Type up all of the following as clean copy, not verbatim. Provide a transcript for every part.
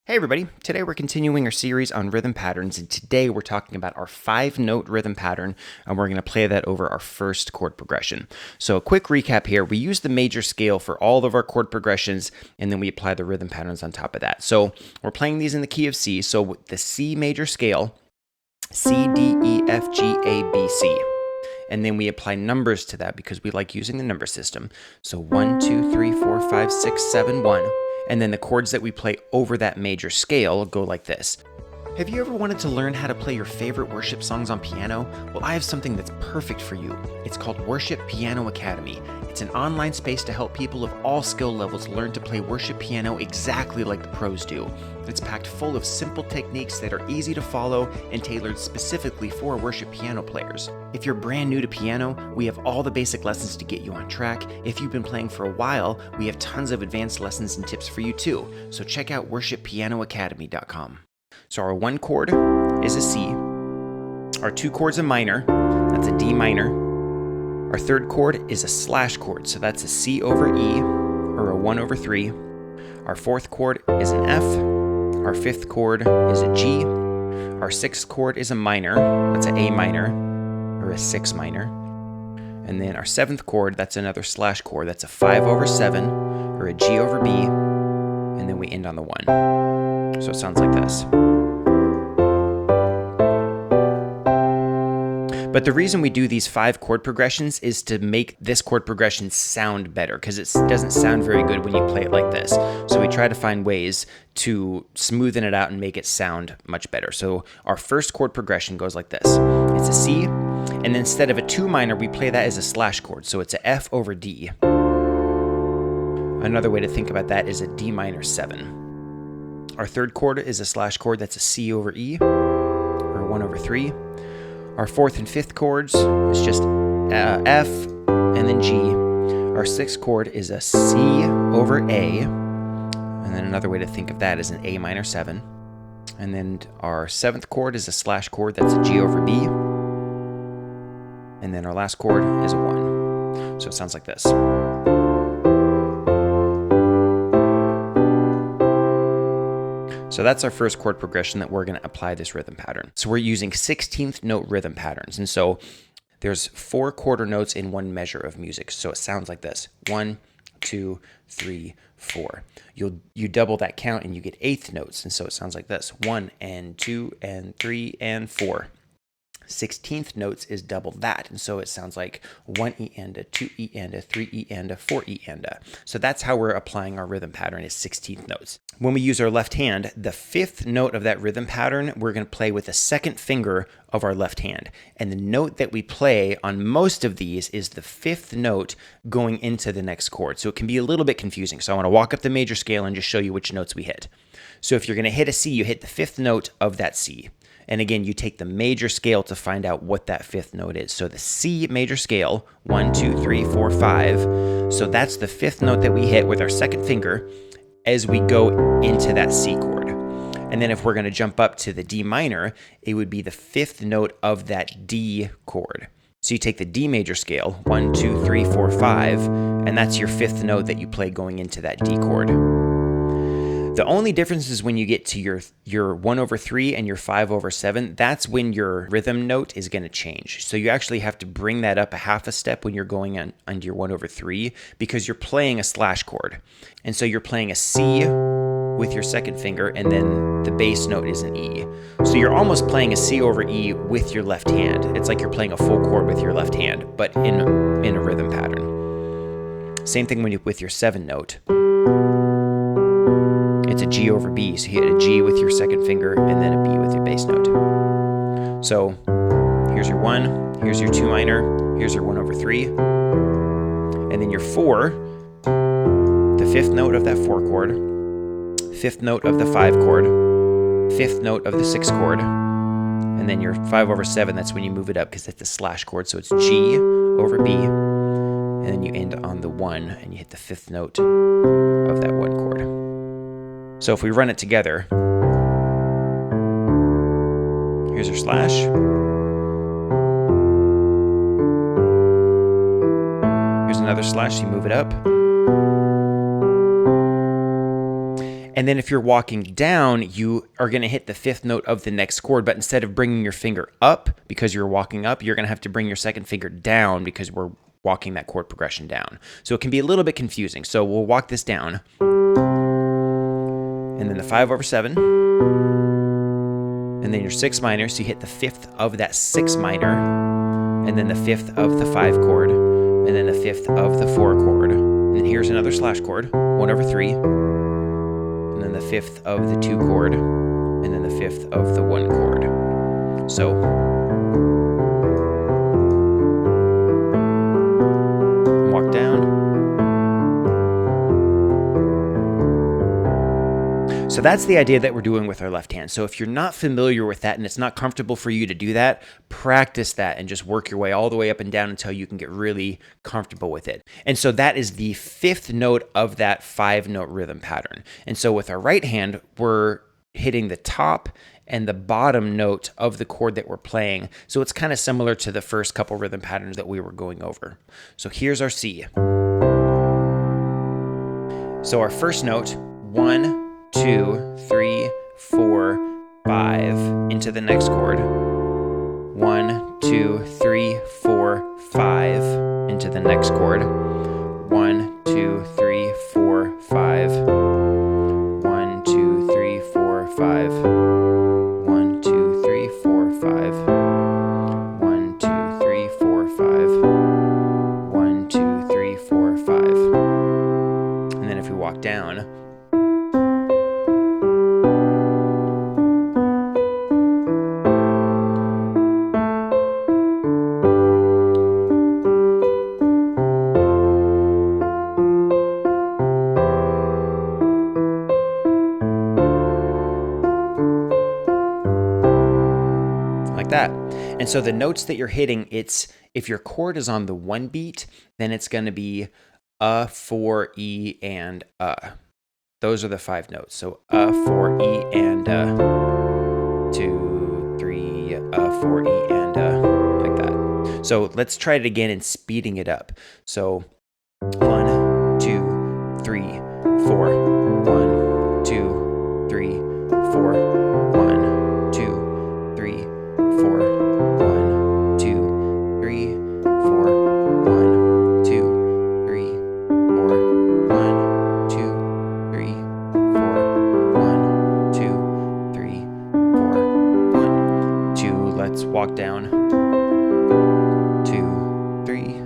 Hey everybody, today we're continuing our series on rhythm patterns, and today we're talking about our 5-note rhythm pattern, and we're going to play that over our first chord progression. So a quick recap here, we use the major scale for all of our chord progressions, and then we apply the rhythm patterns on top of that. So we're playing these in the key of C, so with the C major scale, C, D, E, F, G, A, B, C. And then we apply numbers to that because we like using the number system. So 1, 2, 3, 4, 5, 6, 7, 1. And then the chords that we play over that major scale go like this. Have you ever wanted to learn how to play your favorite worship songs on piano? Well, I have something that's perfect for you. It's called Worship Piano Academy. It's an online space to help people of all skill levels learn to play worship piano exactly like the pros do. It's packed full of simple techniques that are easy to follow and tailored specifically for worship piano players. If you're brand new to piano, we have all the basic lessons to get you on track. If you've been playing for a while, we have tons of advanced lessons and tips for you too. So check out worshippianoacademy.com. So our 1 chord is a C. Our 2 chords a minor, that's a D minor. Our 3rd chord is a slash chord, so that's a C over E, or a 1 over 3. Our 4th chord is an F. Our 5th chord is a G. Our 6th chord is a minor, that's an A minor, or a 6 minor. And then our 7th chord, that's another slash chord, that's a 5 over 7, or a G over B. And then we end on the 1. So it sounds like this. But the reason we do these 5 chord progressions is to make this chord progression sound better, because it doesn't sound very good when you play it like this. So we try to find ways to smoothen it out and make it sound much better. So our first chord progression goes like this. It's a C, and then instead of a 2 minor, we play that as a slash chord. So it's a F over D. Another way to think about that is a D minor 7. Our 3rd chord is a slash chord, that's a C over E, or a 1 over 3. Our 4th and 5th chords is just F and then G. Our 6th chord is a C over A. And then another way to think of that is an A minor 7. And then our 7th chord is a slash chord, that's a G over B. And then our last chord is a 1. So it sounds like this. So that's our first chord progression that we're going to apply this rhythm pattern. So we're using 16th note rhythm patterns. And so there's 4 quarter notes in one measure of music. So it sounds like this. 1, 2, 3, 4. You double that count and you get 8th notes. And so it sounds like this. 1 and 2 and 3 and 4. 16th notes is double that, and so it sounds like 1 E and a 2 E and a 3 E and a 4 E and a. So that's how we're applying our rhythm pattern, is 16th notes. When we use our left hand, the 5th note of that rhythm pattern, we're going to play with the 2nd finger of our left hand. And the note that we play on most of these is the 5th note going into the next chord. So it can be a little bit confusing. So I want to walk up the major scale and just show you which notes we hit. So if you're going to hit a C, you hit the 5th note of that C. And again, you take the major scale to find out what that 5th note is. So the C major scale, 1, 2, 3, 4, 5. So that's the 5th note that we hit with our 2nd finger as we go into that C chord. And then if we're going to jump up to the D minor, it would be the 5th note of that D chord. So you take the D major scale, 1, 2, 3, 4, 5, and that's your 5th note that you play going into that D chord. The only difference is when you get to your 1 over 3 and your 5 over 7, that's when your rhythm note is going to change. So you actually have to bring that up a half a step when you're going on your 1 over 3, because you're playing a slash chord. And so you're playing a C with your 2nd finger, and then the bass note is an E. So you're almost playing a C over E with your left hand. It's like you're playing a full chord with your left hand, but in a rhythm pattern. Same thing with your 7 note. It's a G over B, so you hit a G with your 2nd finger and then a B with your bass note. So here's your 1, here's your 2 minor, here's your 1 over 3, and then your 4, the 5th note of that 4 chord, 5th note of the 5 chord, 5th note of the 6 chord, and then your 5 over 7, that's when you move it up because it's a slash chord, so it's G over B, and then you end on the 1 and you hit the 5th note of that 1 chord. So if we run it together, here's your slash. Here's another slash, you move it up. And then if you're walking down, you are going to hit the fifth note of the next chord, but instead of bringing your finger up because you're walking up, you're going to have to bring your second finger down because we're walking that chord progression down. So it can be a little bit confusing. So we'll walk this down. And then the 5/7. And then your 6 minor, so you hit the fifth of that 6 minor, and then the fifth of the 5 chord, and then the fifth of the 4 chord. And then here's another slash chord, 1/3. And then the fifth of the 2 chord, and then the fifth of the 1 chord. So walk down. So that's the idea that we're doing with our left hand. So if you're not familiar with that and it's not comfortable for you to do that, practice that and just work your way all the way up and down until you can get really comfortable with it. And so that is the fifth note of that 5-note rhythm pattern. And so with our right hand, we're hitting the top and the bottom note of the chord that we're playing. So it's kind of similar to the first couple rhythm patterns that we were going over. So here's our C. So our first note, 1, 2, 3, 4, 5, into the next chord. 1, 2, 3, 4, 5, into the next chord. 1, 2, 3, 4, 5. 1, 2, 3, 4, 5. 1, 2, 3, 4, 5. 1, 2, 3, 4, 5. 1, 2, 3, 4, 5. And then if we walk down, that. And so the notes that you're hitting, it's if your chord is on the 1 beat, then it's going to be A, 4, E, and Those are the 5 notes. So A, 4, E, and 2, 3, A, 4, E, and like that. So let's try it again and speeding it up. So 1, 2, 3, 4. 1, 2, 3, 4. 1, 2, 3, 4, 1, 2, 3, 4, 1, 2, 3, 4, 1, 2, 3, 4, 1, 2, 3, 4, 1, 2. Let's walk down. 2, 3,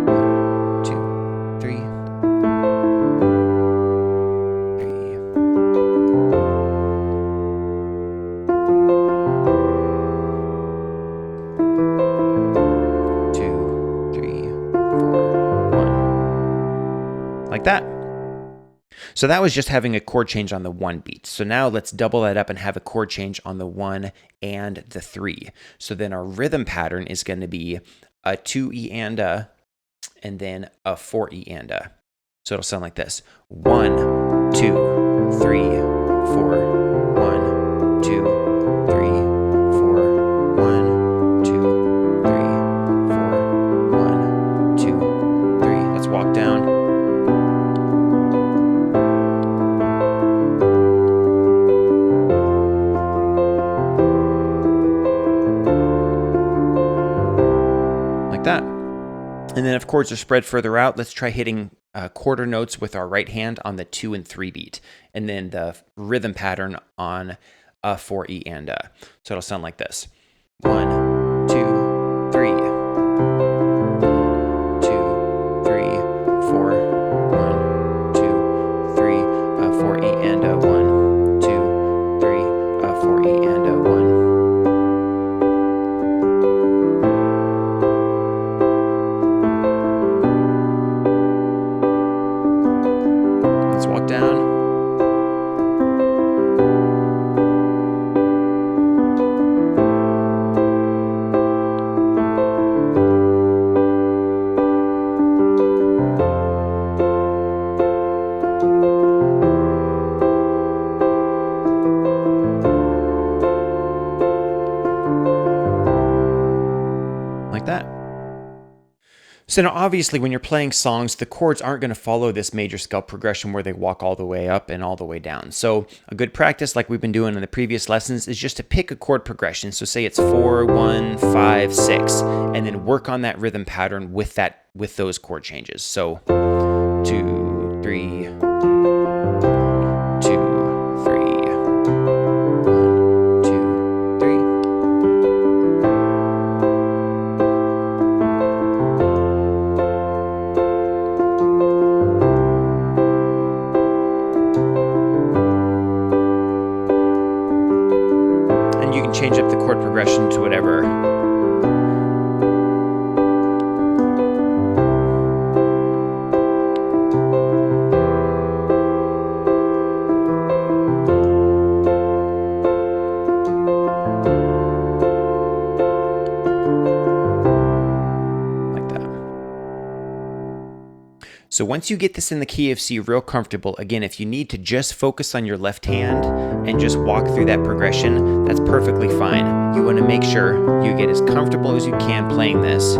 1, 2, 3, 3. 2, 3, 4, 1. Like that. So that was just having a chord change on the 1 beat. So now let's double that up and have a chord change on the 1 and the 3. So then our rhythm pattern is going to be a 2 E and then a 4 E and a. So it'll sound like this. 1, 2, 3, 4. 1, 2, 3, 4. 1, 2, 3, 4. 1, 2, 3. Let's walk down. Like that. And then if chords are spread further out, let's try hitting quarter notes with our right hand on the 2 and 3 beat, and then the rhythm pattern on a 4 E and a. So it'll sound like this. 1, 2, 3. 1, 2, 3, 4. 1, 2, 3, 4 E and a. 1, 2, 3, 4 E and a. 1. Let's walk down. Like that. So now obviously when you're playing songs, the chords aren't going to follow this major scale progression where they walk all the way up and all the way down. So a good practice, like we've been doing in the previous lessons, is just to pick a chord progression. So say it's 4, 1, 5, 6, and then work on that rhythm pattern with those chord changes. So 2, 3, 2, 3, 1, 2, 3. You can change up the chord progression to whatever. Like that. So once you get this in the key of C real comfortable, again, if you need to just focus on your left hand and just walk through that progression, that's perfectly fine. You want to make sure you get as comfortable as you can playing this.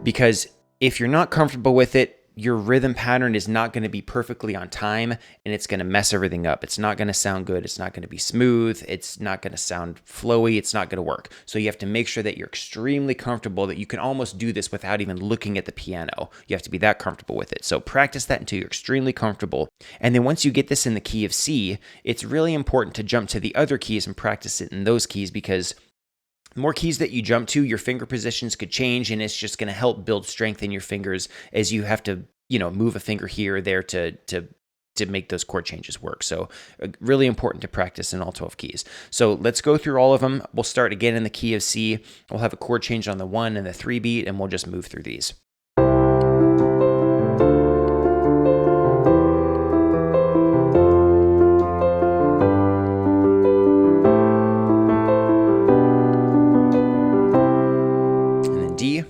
Because if you're not comfortable with it, your rhythm pattern is not going to be perfectly on time, and it's going to mess everything up. It's not going to sound good. It's not going to be smooth. It's not going to sound flowy. It's not going to work. So you have to make sure that you're extremely comfortable, that you can almost do this without even looking at the piano. You have to be that comfortable with it. So practice that until you're extremely comfortable. And then once you get this in the key of C, it's really important to jump to the other keys and practice it in those keys, because the more keys that you jump to, your finger positions could change, and it's just going to help build strength in your fingers as you have to, move a finger here or there to make those chord changes work. So really important to practice in all 12 keys. So let's go through all of them. We'll start again in the key of C. We'll have a chord change on the 1 and the 3 beat, and we'll just move through these. D. And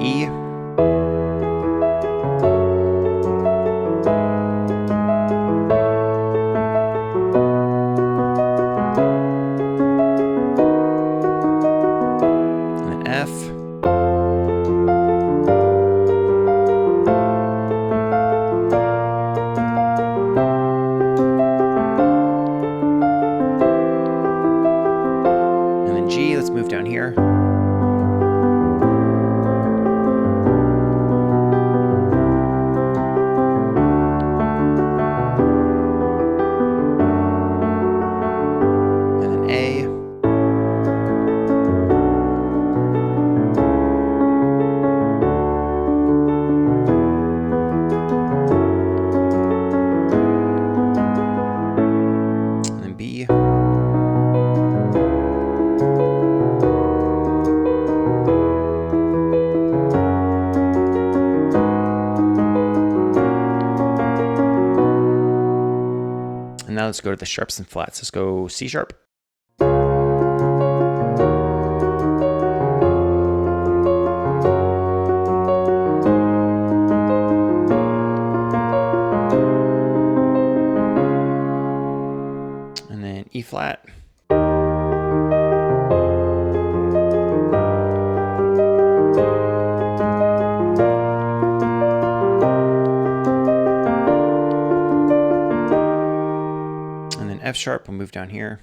E. And then F. G, let's move down here. And then A. And then B. And now let's go to the sharps and flats. Let's go C sharp. And then E flat. F sharp, we'll move down here.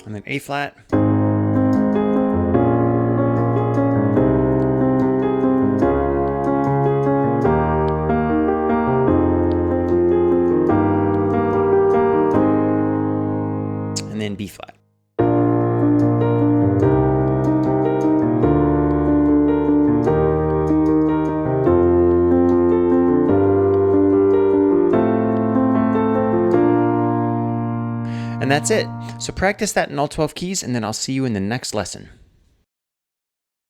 And then A flat. And then B flat. And that's it. So practice that in all 12 keys, and then I'll see you in the next lesson.